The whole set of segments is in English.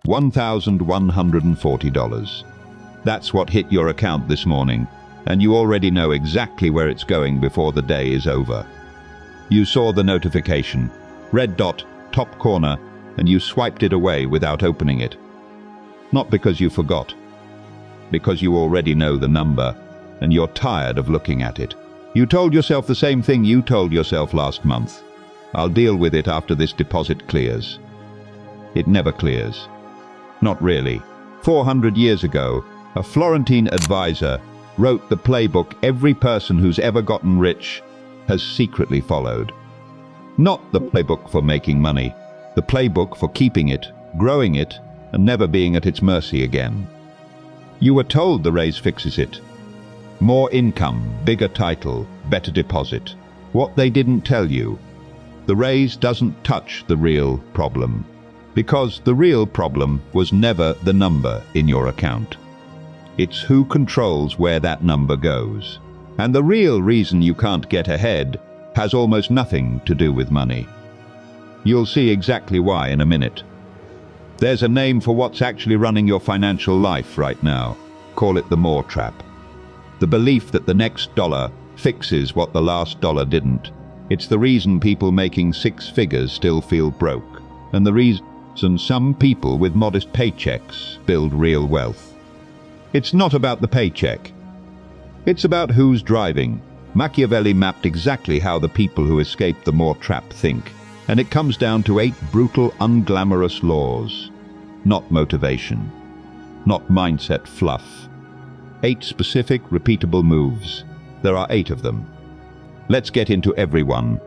$1,140. That's what hit your account this morning, and you already know exactly where it's going before the day is over. You saw the notification, red dot, top corner, and you swiped it away without opening it. Not because you forgot, because you already know the number, and you're tired of looking at it. You told yourself the same thing you told yourself last month. I'll deal with it after this deposit clears. It never clears. Not really. 400 years ago, a Florentine advisor wrote the playbook every person who's ever gotten rich has secretly followed. Not the playbook for making money, the playbook for keeping it, growing it, and never being at its mercy again. You were told the raise fixes it. More income, bigger title, better deposit. What they didn't tell you, the raise doesn't touch the real problem, because the real problem was never the number in your account. It's who controls where that number goes. And the real reason you can't get ahead has almost nothing to do with money. You'll see exactly why in a minute. There's a name for what's actually running your financial life right now. Call it the more trap. The belief that the next dollar fixes what the last dollar didn't. It's the reason people making six figures still feel broke, and the reason some people with modest paychecks build real wealth. It's not about the paycheck. It's about who's driving. Machiavelli mapped exactly how the people who escape the more trap think, and it comes down to 8 brutal, unglamorous laws. Not motivation, not mindset fluff. 8 specific, repeatable moves. There are 8 of them. Let's get into every one.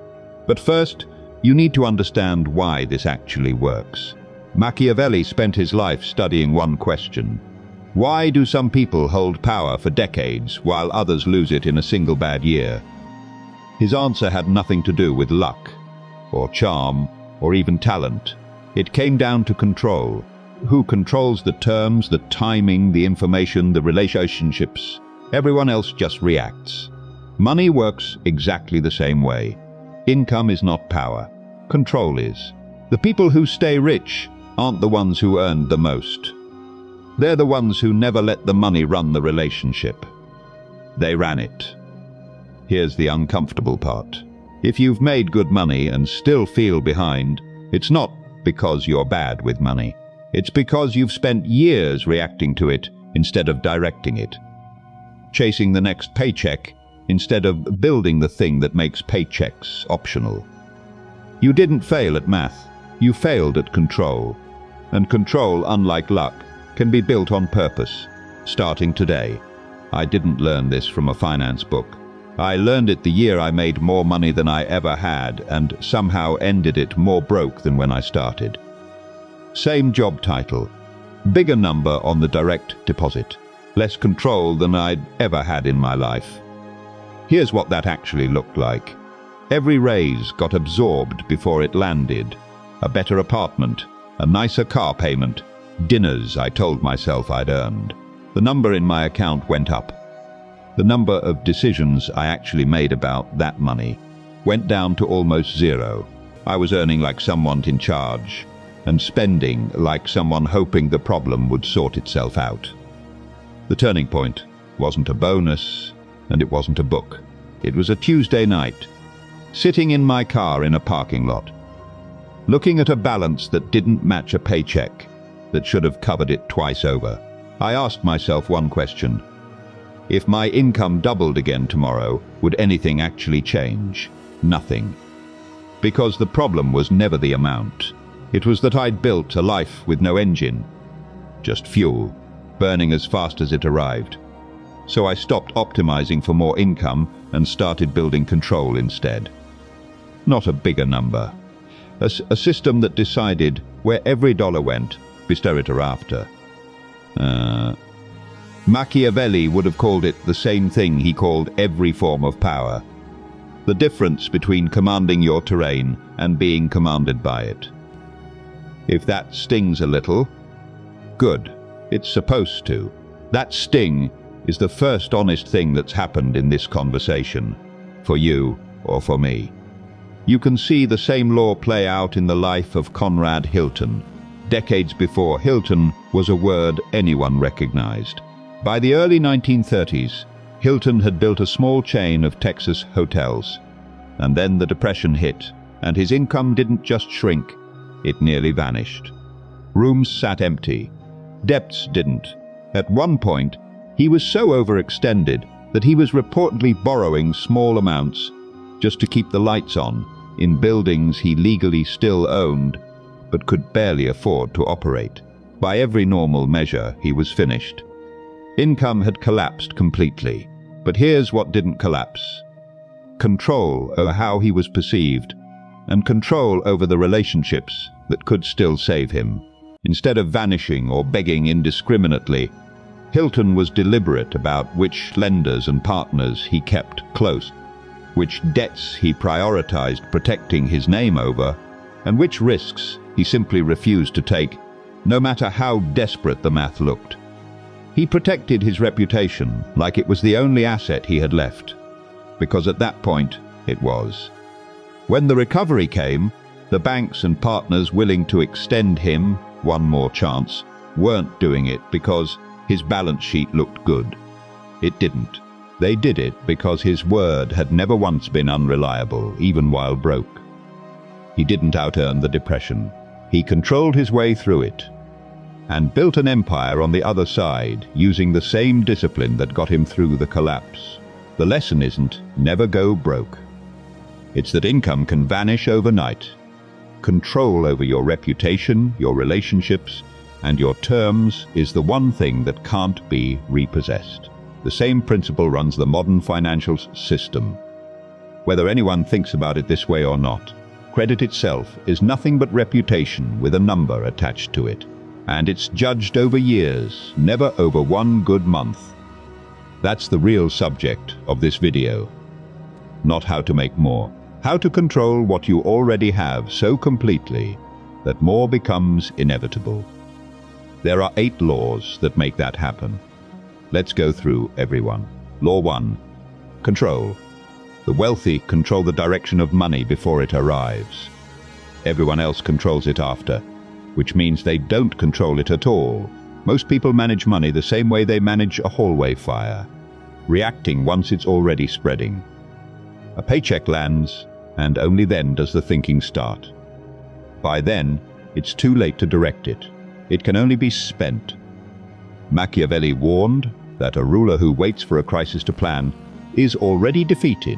But first, you need to understand why this actually works. Machiavelli spent his life studying one question. Why do some people hold power for decades while others lose it in a single bad year? His answer had nothing to do with luck, or charm, or even talent. It came down to control. Who controls the terms, the timing, the information, the relationships? Everyone else just reacts. Money works exactly the same way. Income is not power. Control is. The people who stay rich aren't the ones who earned the most. They're the ones who never let the money run the relationship. They ran it. Here's the uncomfortable part. If you've made good money and still feel behind, it's not because you're bad with money. It's because you've spent years reacting to it instead of directing it. Chasing the next paycheck instead of building the thing that makes paychecks optional. You didn't fail at math. You failed at control. And control, unlike luck, can be built on purpose, starting today. I didn't learn this from a finance book. I learned it the year I made more money than I ever had and somehow ended it more broke than when I started. Same job title, bigger number on the direct deposit, less control than I'd ever had in my life. Here's what that actually looked like. Every raise got absorbed before it landed. A better apartment, a nicer car payment, dinners I told myself I'd earned. The number in my account went up. The number of decisions I actually made about that money went down to almost zero. I was earning like someone in charge and spending like someone hoping the problem would sort itself out. The turning point wasn't a bonus and it wasn't a book. It was a Tuesday night, sitting in my car in a parking lot, looking at a balance that didn't match a paycheck that should have covered it twice over. I asked myself one question. If my income doubled again tomorrow, would anything actually change? Nothing. Because the problem was never the amount. It was that I'd built a life with no engine, just fuel, burning as fast as it arrived. So I stopped optimizing for more income and started building control instead. Not a bigger number. A system that decided where every dollar went, bestow it after. Machiavelli would have called it the same thing he called every form of power. The difference between commanding your terrain and being commanded by it. If that stings a little, good. It's supposed to. That sting is the first honest thing that's happened in this conversation, for you or for me. You can see the same law play out in the life of Conrad Hilton, decades before Hilton was a word anyone recognized. By the early 1930s, Hilton had built a small chain of Texas hotels. And then the Depression hit, and his income didn't just shrink, it nearly vanished. Rooms sat empty. Debts didn't. At one point, he was so overextended that he was reportedly borrowing small amounts just to keep the lights on in buildings he legally still owned but could barely afford to operate. By every normal measure, he was finished. Income had collapsed completely, but here's what didn't collapse: control over how he was perceived, and control over the relationships that could still save him. Instead of vanishing or begging indiscriminately, Hilton was deliberate about which lenders and partners he kept close, which debts he prioritized protecting his name over, and which risks he simply refused to take, no matter how desperate the math looked. He protected his reputation like it was the only asset he had left, because at that point it was. When the recovery came, the banks and partners willing to extend him one more chance weren't doing it because his balance sheet looked good. It didn't. They did it because his word had never once been unreliable, even while broke. He didn't out-earn the Depression. He controlled his way through it and built an empire on the other side using the same discipline that got him through the collapse. The lesson isn't never go broke. It's that income can vanish overnight. Control over your reputation, your relationships, and your terms is the one thing that can't be repossessed. The same principle runs the modern financial system. Whether anyone thinks about it this way or not, credit itself is nothing but reputation with a number attached to it. And it's judged over years, never over one good month. That's the real subject of this video. Not how to make more. How to control what you already have so completely that more becomes inevitable. There are 8 laws that make that happen. Let's go through every one. Law 1. Control. The wealthy control the direction of money before it arrives. Everyone else controls it after, which means they don't control it at all. Most people manage money the same way they manage a hallway fire, reacting once it's already spreading. A paycheck lands, and only then does the thinking start. By then, it's too late to direct it. It can only be spent. Machiavelli warned that a ruler who waits for a crisis to plan is already defeated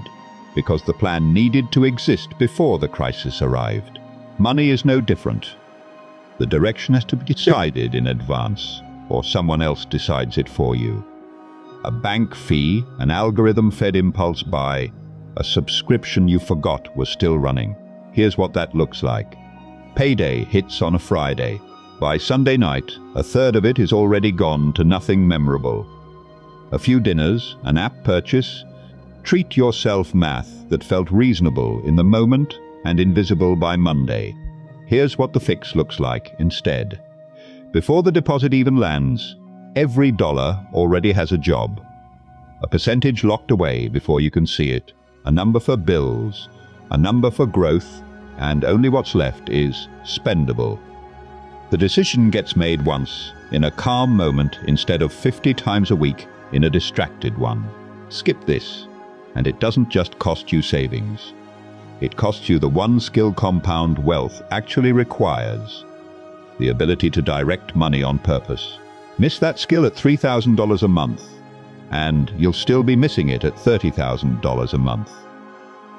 because the plan needed to exist before the crisis arrived. Money is no different. The direction has to be decided in advance, or someone else decides it for you. A bank fee, an algorithm-fed impulse buy, a subscription you forgot was still running. Here's what that looks like. Payday hits on a Friday. By Sunday night, a third of it is already gone to nothing memorable. A few dinners, an app purchase, treat yourself math that felt reasonable in the moment and invisible by Monday. Here's what the fix looks like instead. Before the deposit even lands, every dollar already has a job. A percentage locked away before you can see it. A number for bills, a number for growth, and only what's left is spendable. The decision gets made once, in a calm moment, instead of 50 times a week in a distracted one. Skip this, and it doesn't just cost you savings. It costs you the one skill compound wealth actually requires: the ability to direct money on purpose. Miss that skill at $3,000 a month, and you'll still be missing it at $30,000 a month.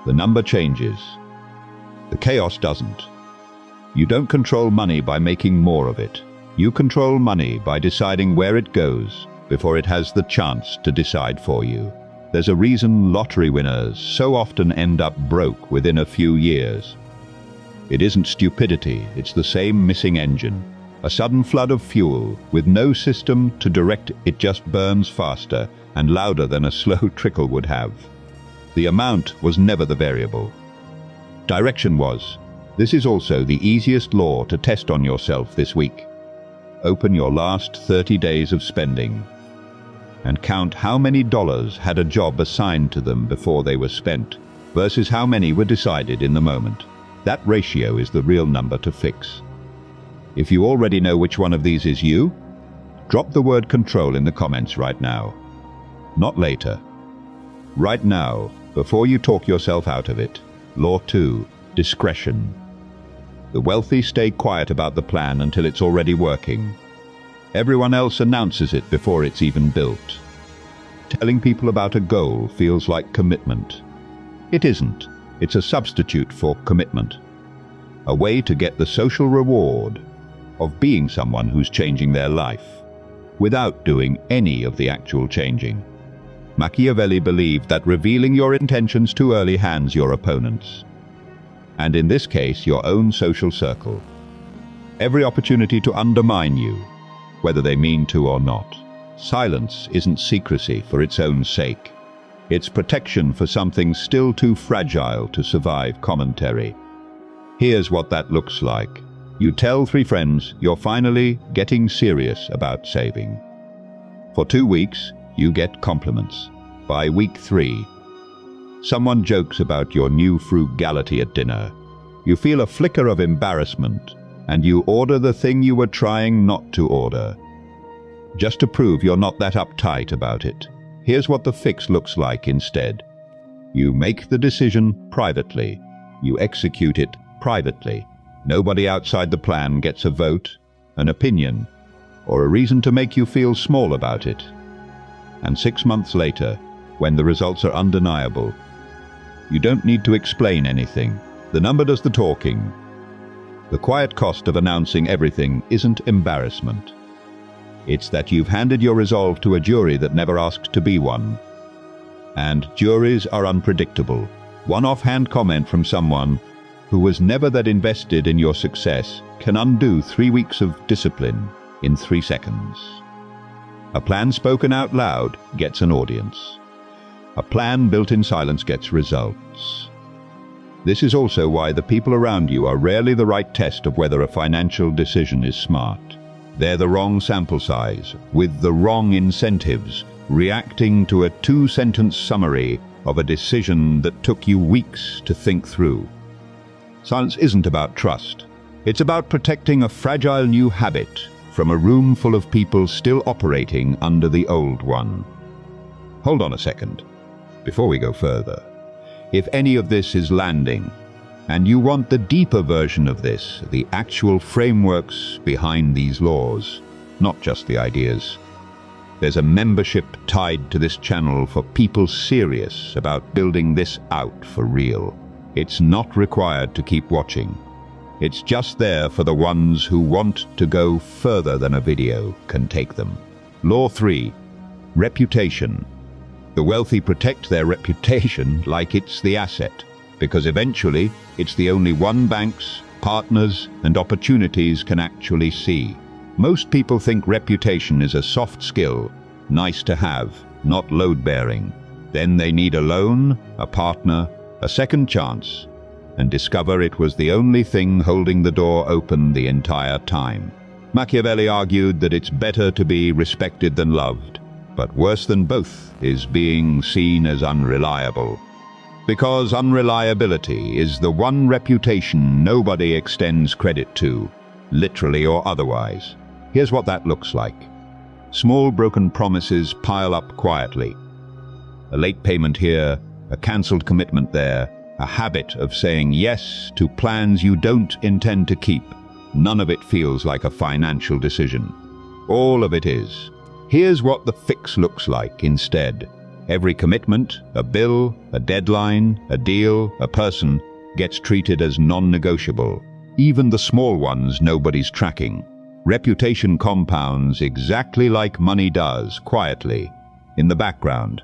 The number changes. The chaos doesn't. You don't control money by making more of it. You control money by deciding where it goes before it has the chance to decide for you. There's a reason lottery winners so often end up broke within a few years. It isn't stupidity, it's the same missing engine. A sudden flood of fuel with no system to direct it just burns faster and louder than a slow trickle would have. The amount was never the variable. Direction was. This is also the easiest law to test on yourself this week. Open your last 30 days of spending and count how many dollars had a job assigned to them before they were spent versus how many were decided in the moment. That ratio is the real number to fix. If you already know which one of these is you, drop the word control in the comments right now. Not later. Right now, before you talk yourself out of it. Law 2. Discretion. The wealthy stay quiet about the plan until it's already working. Everyone else announces it before it's even built. Telling people about a goal feels like commitment. It isn't. It's a substitute for commitment. A way to get the social reward of being someone who's changing their life, without doing any of the actual changing. Machiavelli believed that revealing your intentions too early hands your opponents, and in this case your own social circle, every opportunity to undermine you, whether they mean to or not. Silence isn't secrecy for its own sake. It's protection for something still too fragile to survive commentary. Here's what that looks like. You tell 3 friends you're finally getting serious about saving. For 2 weeks, you get compliments. By week 3, someone jokes about your new frugality at dinner. You feel a flicker of embarrassment, and you order the thing you were trying not to order, just to prove you're not that uptight about it. Here's what the fix looks like instead. You make the decision privately. You execute it privately. Nobody outside the plan gets a vote, an opinion, or a reason to make you feel small about it. And 6 months later, when the results are undeniable, you don't need to explain anything. The number does the talking. The quiet cost of announcing everything isn't embarrassment. It's that you've handed your resolve to a jury that never asked to be one. And juries are unpredictable. One offhand comment from someone who was never that invested in your success can undo 3 weeks of discipline in 3 seconds. A plan spoken out loud gets an audience. A plan built in silence gets results. This is also why the people around you are rarely the right test of whether a financial decision is smart. They're the wrong sample size, with the wrong incentives, reacting to a 2-sentence summary of a decision that took you weeks to think through. Silence isn't about trust. It's about protecting a fragile new habit from a room full of people still operating under the old one. Hold on a second, before we go further. If any of this is landing, and you want the deeper version of this, the actual frameworks behind these laws, not just the ideas, there's a membership tied to this channel for people serious about building this out for real. It's not required to keep watching. It's just there for the ones who want to go further than a video can take them. Law 3. Reputation. The wealthy protect their reputation like it's the asset, because eventually it's the only one banks, partners, and opportunities can actually see. Most people think reputation is a soft skill, nice to have, not load-bearing. Then they need a loan, a partner, a second chance, and discover it was the only thing holding the door open the entire time. Machiavelli argued that it's better to be respected than loved, but worse than both is being seen as unreliable. Because unreliability is the one reputation nobody extends credit to, literally or otherwise. Here's what that looks like. Small broken promises pile up quietly. A late payment here, a cancelled commitment there, a habit of saying yes to plans you don't intend to keep. None of it feels like a financial decision. All of it is. Here's what the fix looks like instead. Every commitment, a bill, a deadline, a deal, a person, gets treated as non-negotiable. Even the small ones nobody's tracking. Reputation compounds exactly like money does, quietly, in the background,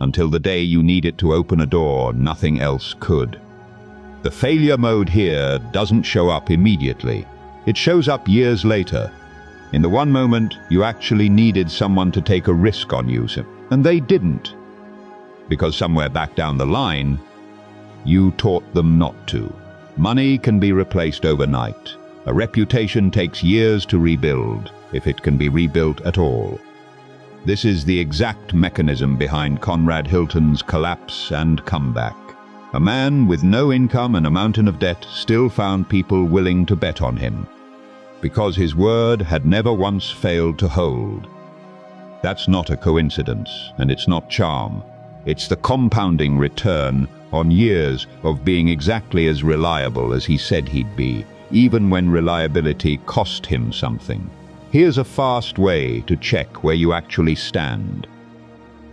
until the day you need it to open a door nothing else could. The failure mode here doesn't show up immediately. It shows up years later. In the one moment you actually needed someone to take a risk on you, and they didn't. Because somewhere back down the line, you taught them not to. Money can be replaced overnight. A reputation takes years to rebuild, if it can be rebuilt at all. This is the exact mechanism behind Conrad Hilton's collapse and comeback. A man with no income and a mountain of debt still found people willing to bet on him. because his word had never once failed to hold. That's not a coincidence, and it's not charm. It's the compounding return on years of being exactly as reliable as he said he'd be, even when reliability cost him something. Here's a fast way to check where you actually stand.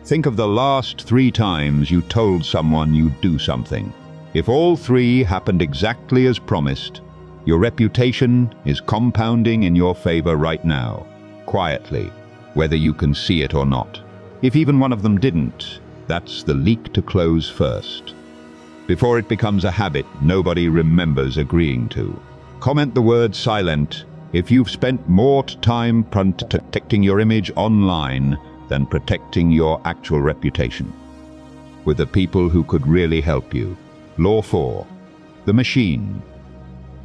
Think of the last 3 times you told someone you'd do something. If all 3 happened exactly as promised, your reputation is compounding in your favor right now, quietly, whether you can see it or not. If even one of them didn't, that's the leak to close first. Before it becomes a habit nobody remembers agreeing to. Comment the word silent if you've spent more time protecting your image online than protecting your actual reputation. With the people who could really help you. Law 4. The machine.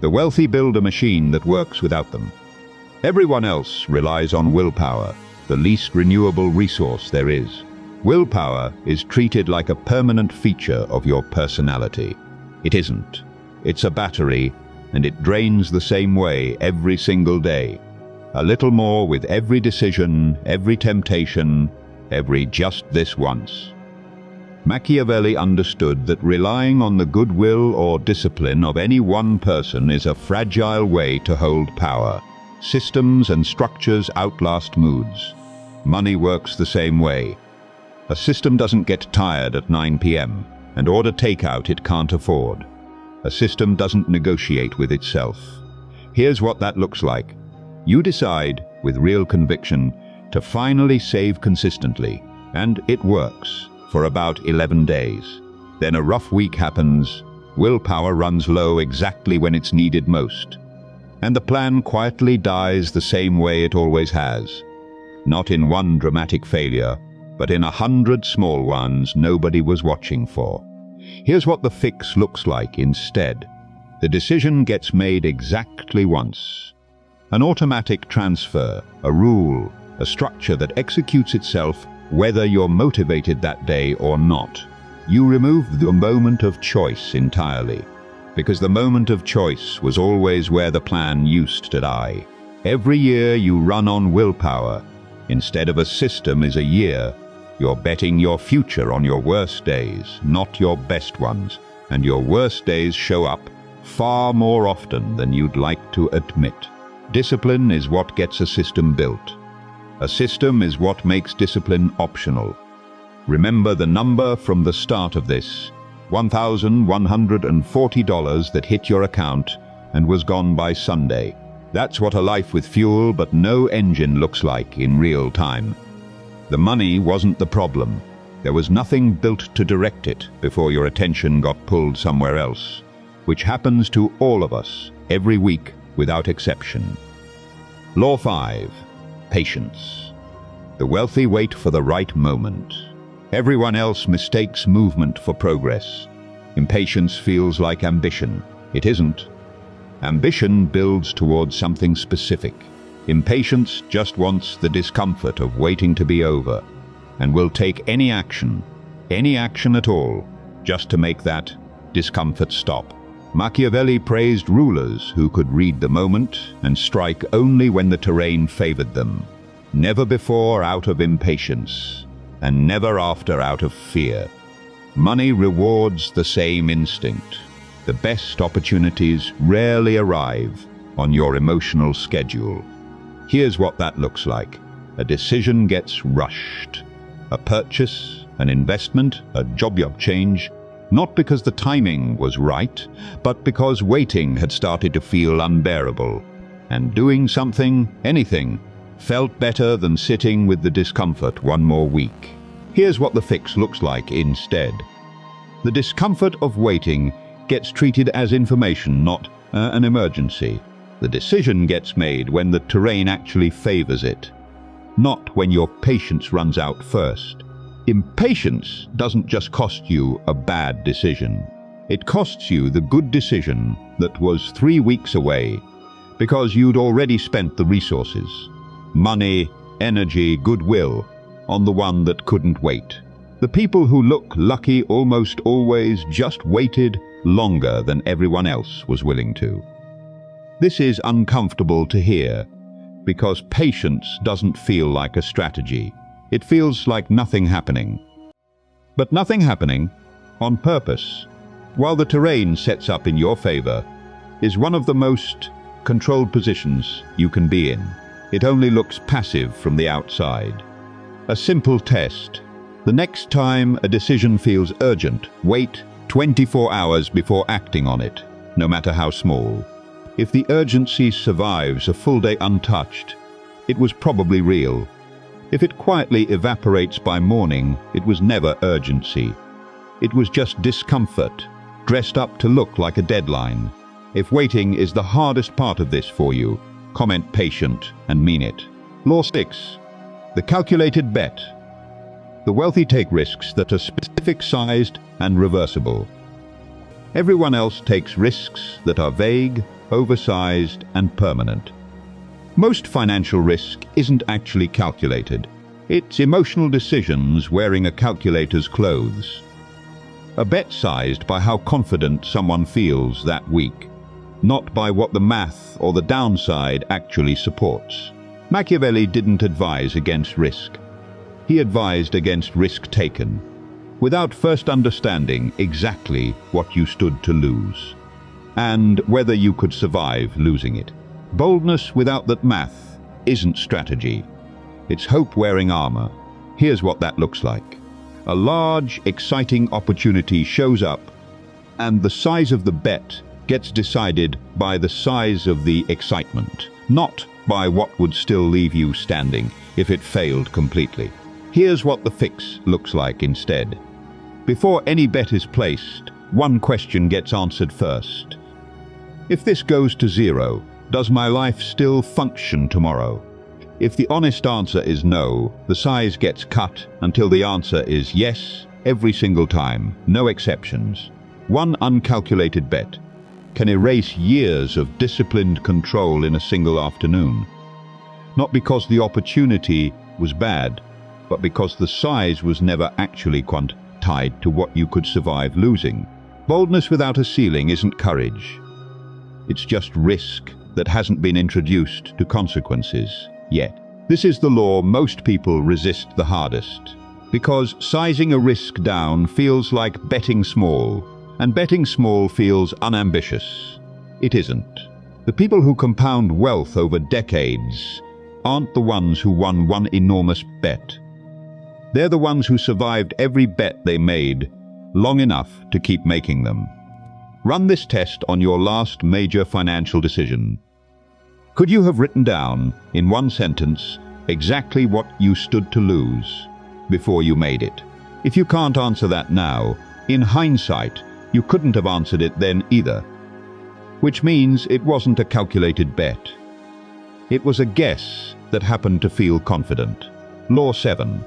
The wealthy build a machine that works without them. Everyone else relies on willpower, the least renewable resource there is. Willpower is treated like a permanent feature of your personality. It isn't. It's a battery, and it drains the same way every single day. A little more with every decision, every temptation, every just this once. Machiavelli understood that relying on the goodwill or discipline of any one person is a fragile way to hold power. Systems and structures outlast moods. Money works the same way. A system doesn't get tired at 9 p.m. and order takeout it can't afford. A system doesn't negotiate with itself. Here's what that looks like. You decide, with real conviction, to finally save consistently, and it works for about 11 days. Then a rough week happens, willpower runs low exactly when it's needed most, and the plan quietly dies the same way it always has. Not in one dramatic failure, but in 100 small ones nobody was watching for. Here's what the fix looks like instead. The decision gets made exactly once. An automatic transfer, a rule, a structure that executes itself whether you're motivated that day or not. You remove the moment of choice entirely, because the moment of choice was always where the plan used to die. Every year you run on willpower, instead of a system is a year. You're betting your future on your worst days, not your best ones, and your worst days show up far more often than you'd like to admit. Discipline is what gets a system built. A system is what makes discipline optional. Remember the number from the start of this, $1,140 that hit your account and was gone by Sunday. That's what a life with fuel but no engine looks like in real time. The money wasn't the problem. There was nothing built to direct it before your attention got pulled somewhere else, which happens to all of us every week without exception. Law 5. Patience. The wealthy wait for the right moment. Everyone else mistakes movement for progress. Impatience feels like ambition. It isn't. Ambition builds towards something specific. Impatience just wants the discomfort of waiting to be over, and will take any action at all, just to make that discomfort stop. Machiavelli praised rulers who could read the moment and strike only when the terrain favored them. Never before out of impatience, and never after out of fear. Money rewards the same instinct. The best opportunities rarely arrive on your emotional schedule. Here's what that looks like. A decision gets rushed. A purchase, an investment, a job change, not because the timing was right, but because waiting had started to feel unbearable. And doing something, anything, felt better than sitting with the discomfort one more week. Here's what the fix looks like instead. The discomfort of waiting gets treated as information, not an emergency. The decision gets made when the terrain actually favors it, not when your patience runs out first. Impatience doesn't just cost you a bad decision. It costs you the good decision that was 3 weeks away because you'd already spent the resources, money, energy, goodwill, on the one that couldn't wait. The people who look lucky almost always just waited longer than everyone else was willing to. This is uncomfortable to hear, because patience doesn't feel like a strategy. It feels like nothing happening. But nothing happening on purpose, while the terrain sets up in your favor, is one of the most controlled positions you can be in. It only looks passive from the outside. A simple test. The next time a decision feels urgent, wait 24 hours before acting on it, no matter how small. If the urgency survives a full day untouched, it was probably real. If it quietly evaporates by morning, it was never urgency. It was just discomfort, dressed up to look like a deadline. If waiting is the hardest part of this for you, comment patient and mean it. Law 6. The calculated bet. The wealthy take risks that are specific-sized and reversible. Everyone else takes risks that are vague, oversized, and permanent. Most financial risk isn't actually calculated. It's emotional decisions wearing a calculator's clothes. A bet sized by how confident someone feels that week, not by what the math or the downside actually supports. Machiavelli didn't advise against risk. He advised against risk taken, without first understanding exactly what you stood to lose, and whether you could survive losing it. Boldness without that math isn't strategy. It's hope wearing armor. Here's what that looks like. A large, exciting opportunity shows up, and the size of the bet gets decided by the size of the excitement, not by what would still leave you standing if it failed completely. Here's what the fix looks like instead. Before any bet is placed, one question gets answered first. If this goes to zero, does my life still function tomorrow? If the honest answer is no, the size gets cut until the answer is yes, every single time, no exceptions. One uncalculated bet can erase years of disciplined control in a single afternoon. Not because the opportunity was bad, but because the size was never actually tied to what you could survive losing. Boldness without a ceiling isn't courage. It's just risk that hasn't been introduced to consequences yet. This is the law most people resist the hardest, because sizing a risk down feels like betting small, and betting small feels unambitious. It isn't. The people who compound wealth over decades aren't the ones who won one enormous bet. They're the ones who survived every bet they made long enough to keep making them. Run this test on your last major financial decision. Could you have written down, in one sentence, exactly what you stood to lose before you made it? If you can't answer that now, in hindsight, you couldn't have answered it then either. Which means it wasn't a calculated bet. It was a guess that happened to feel confident. Law 7.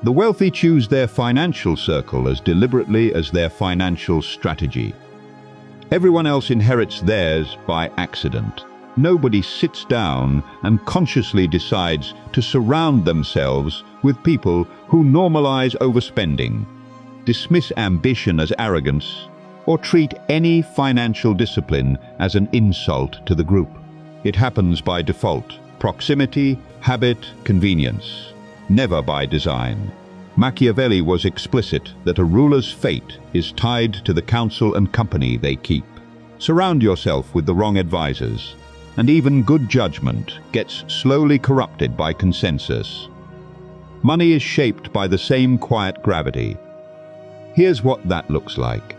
The wealthy choose their financial circle as deliberately as their financial strategy. Everyone else inherits theirs by accident. Nobody sits down and consciously decides to surround themselves with people who normalize overspending, dismiss ambition as arrogance, or treat any financial discipline as an insult to the group. It happens by default, proximity, habit, convenience, never by design. Machiavelli was explicit that a ruler's fate is tied to the counsel and company they keep. Surround yourself with the wrong advisors, and even good judgment gets slowly corrupted by consensus. Money is shaped by the same quiet gravity. Here's what that looks like.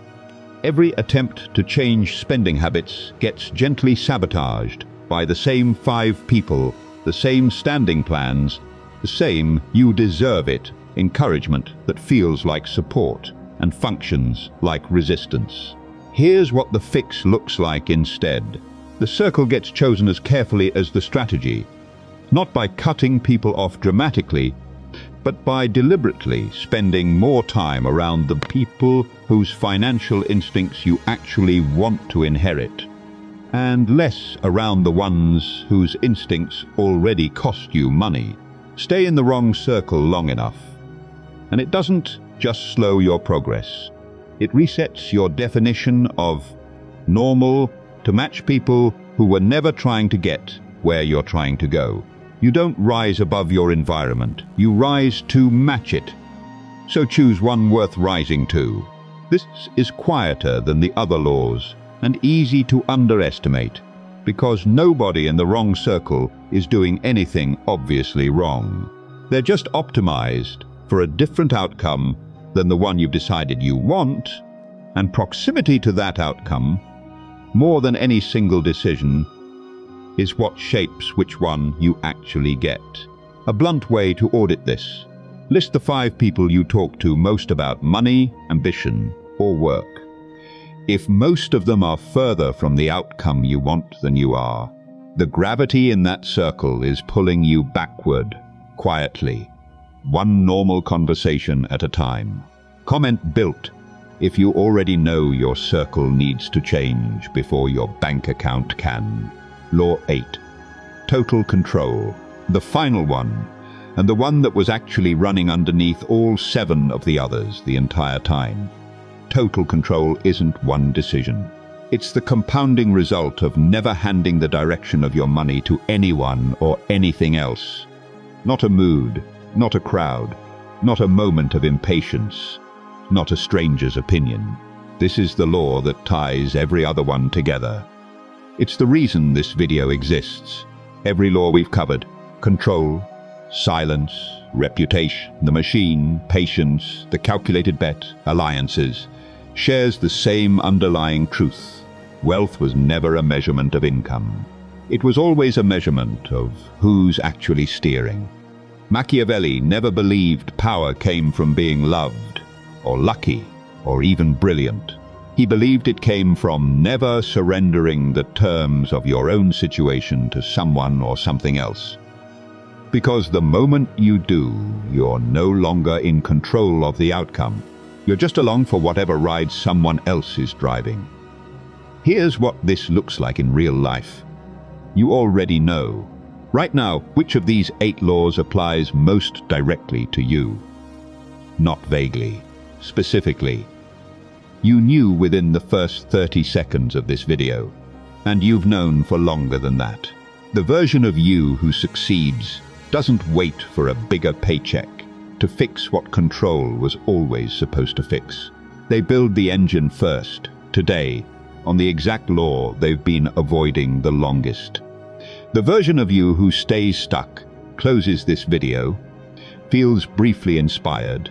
Every attempt to change spending habits gets gently sabotaged by the same 5 people, the same standing plans, the same "you deserve it" encouragement that feels like support and functions like resistance. Here's what the fix looks like instead. The circle gets chosen as carefully as the strategy, not by cutting people off dramatically, but by deliberately spending more time around the people whose financial instincts you actually want to inherit, and less around the ones whose instincts already cost you money. Stay in the wrong circle long enough, and it doesn't just slow your progress. It resets your definition of normal to match people who were never trying to get where you're trying to go. You don't rise above your environment, you rise to match it. So choose one worth rising to. This is quieter than the other laws and easy to underestimate, because nobody in the wrong circle is doing anything obviously wrong. They're just optimized for a different outcome than the one you've decided you want, and proximity to that outcome, more than any single decision, is what shapes which one you actually get. A blunt way to audit this: list the 5 people you talk to most about money, ambition, or work. If most of them are further from the outcome you want than you are, the gravity in that circle is pulling you backward, quietly, one normal conversation at a time. Comment built if you already know your circle needs to change before your bank account can. Law 8. Total control. The final one, and the one that was actually running underneath all 7 of the others the entire time. Total control isn't one decision. It's the compounding result of never handing the direction of your money to anyone or anything else. Not a mood, not a crowd, not a moment of impatience, not a stranger's opinion. This is the law that ties every other one together. It's the reason this video exists. Every law we've covered: control, silence, reputation, the machine, patience, the calculated bet, alliances, shares the same underlying truth. Wealth was never a measurement of income. It was always a measurement of who's actually steering. Machiavelli never believed power came from being loved, or lucky, or even brilliant. He believed it came from never surrendering the terms of your own situation to someone or something else. Because the moment you do, you're no longer in control of the outcome. You're just along for whatever ride someone else is driving. Here's what this looks like in real life. You already know, right now, which of these 8 laws applies most directly to you. Not vaguely, specifically. You knew within the first 30 seconds of this video, and you've known for longer than that. The version of you who succeeds doesn't wait for a bigger paycheck to fix what control was always supposed to fix. They build the engine first, today, on the exact law they've been avoiding the longest. The version of you who stays stuck, closes this video, feels briefly inspired,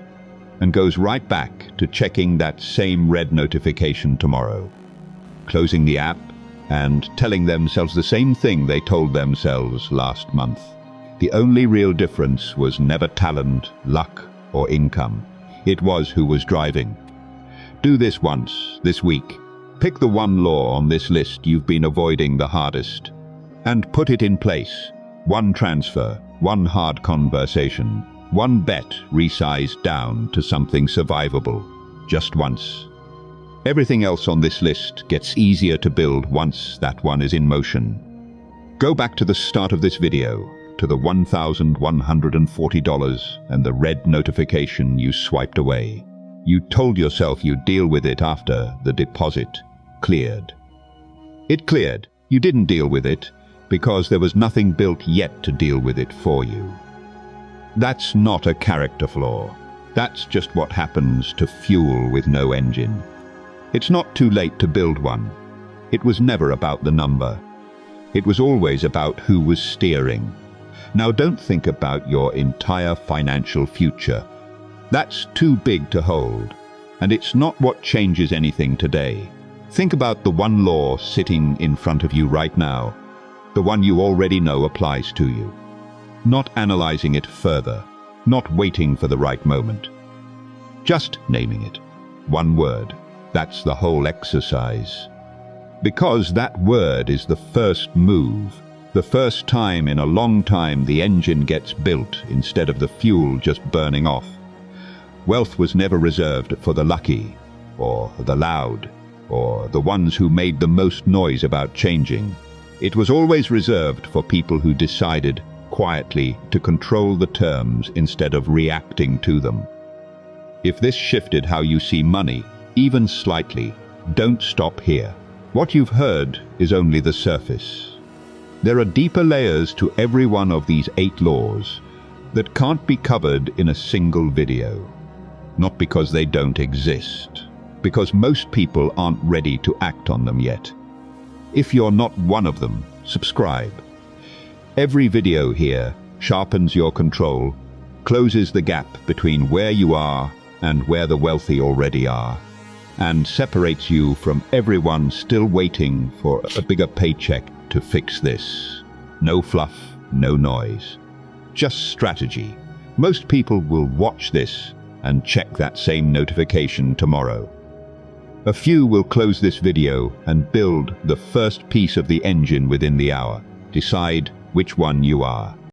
and goes right back to checking that same red notification tomorrow, closing the app and telling themselves the same thing they told themselves last month. The only real difference was never talent, luck, or income. It was who was driving. Do this once, this week. Pick the one law on this list you've been avoiding the hardest, and put it in place. One transfer, one hard conversation, one bet resized down to something survivable, just once. Everything else on this list gets easier to build once that one is in motion. Go back to the start of this video, to the $1,140 and the red notification you swiped away. You told yourself you'd deal with it after the deposit cleared. It cleared. You didn't deal with it because there was nothing built yet to deal with it for you. That's not a character flaw. That's just what happens to fuel with no engine. It's not too late to build one. It was never about the number. It was always about who was steering. Now don't think about your entire financial future. That's too big to hold, and it's not what changes anything today. Think about the one law sitting in front of you right now, the one you already know applies to you. Not analyzing it further, not waiting for the right moment. Just naming it. One word. That's the whole exercise. Because that word is the first move. The first time in a long time the engine gets built instead of the fuel just burning off. Wealth was never reserved for the lucky, or the loud, or the ones who made the most noise about changing. It was always reserved for people who decided, quietly, to control the terms instead of reacting to them. If this shifted how you see money, even slightly, don't stop here. What you've heard is only the surface. There are deeper layers to every one of these 8 laws that can't be covered in a single video. Not because they don't exist, because most people aren't ready to act on them yet. If you're not one of them, subscribe. Every video here sharpens your control, closes the gap between where you are and where the wealthy already are, and separates you from everyone still waiting for a bigger paycheck to fix this. No fluff, no noise. Just strategy. Most people will watch this and check that same notification tomorrow. A few will close this video and build the first piece of the engine within the hour. Decide which one you are.